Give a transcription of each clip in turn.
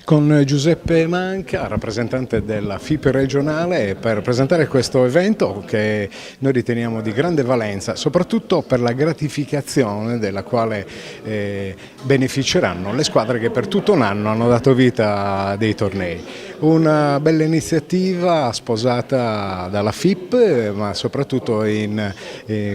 Con Giuseppe Manca, rappresentante della FIP regionale, per presentare questo evento che noi riteniamo di grande valenza, soprattutto per la gratificazione della quale beneficeranno le squadre che per tutto un anno hanno dato vita a dei tornei. Una bella iniziativa sposata dalla FIP, ma soprattutto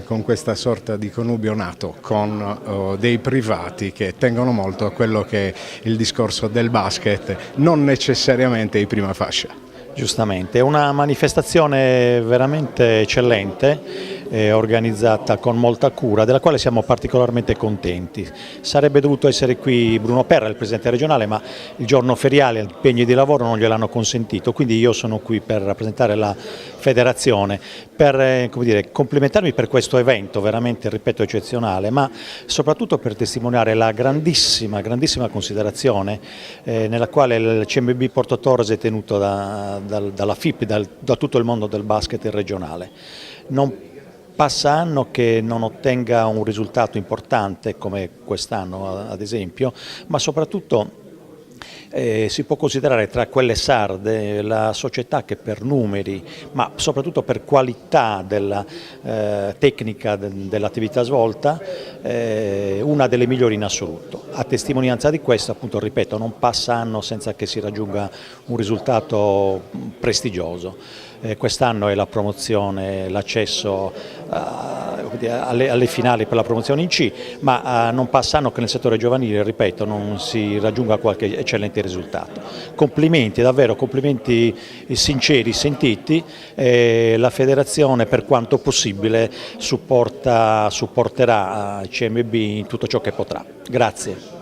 con questa sorta di connubio nato con dei privati che tengono molto a quello che è il discorso del basket, non necessariamente di prima fascia. Giustamente, è una manifestazione veramente eccellente, organizzata con molta cura, della quale siamo particolarmente contenti. Sarebbe dovuto essere qui Bruno Perra, il presidente regionale, ma il giorno feriale, impegni di lavoro non gliel'hanno consentito, quindi io sono qui per rappresentare la federazione, per come dire, complimentarmi per questo evento veramente, ripeto, eccezionale, ma soprattutto per testimoniare la grandissima considerazione nella quale il CMB Porto Torres è tenuto dalla FIP, da tutto il mondo del basket regionale. Non passa anno che non ottenga un risultato importante come quest'anno ad esempio, ma soprattutto si può considerare tra quelle sarde la società che per numeri, ma soprattutto per qualità della tecnica dell'attività svolta, una delle migliori in assoluto. A testimonianza di questo, appunto, ripeto, non passa anno senza che si raggiunga un risultato prestigioso. Quest'anno è la promozione, l'accesso alle finali per la promozione in C, ma non passa anno che nel settore giovanile, ripeto, non si raggiunga qualche eccellente risultato. Complimenti, davvero complimenti sinceri, sentiti, la federazione per quanto possibile supporterà CMB in tutto ciò che potrà. Grazie.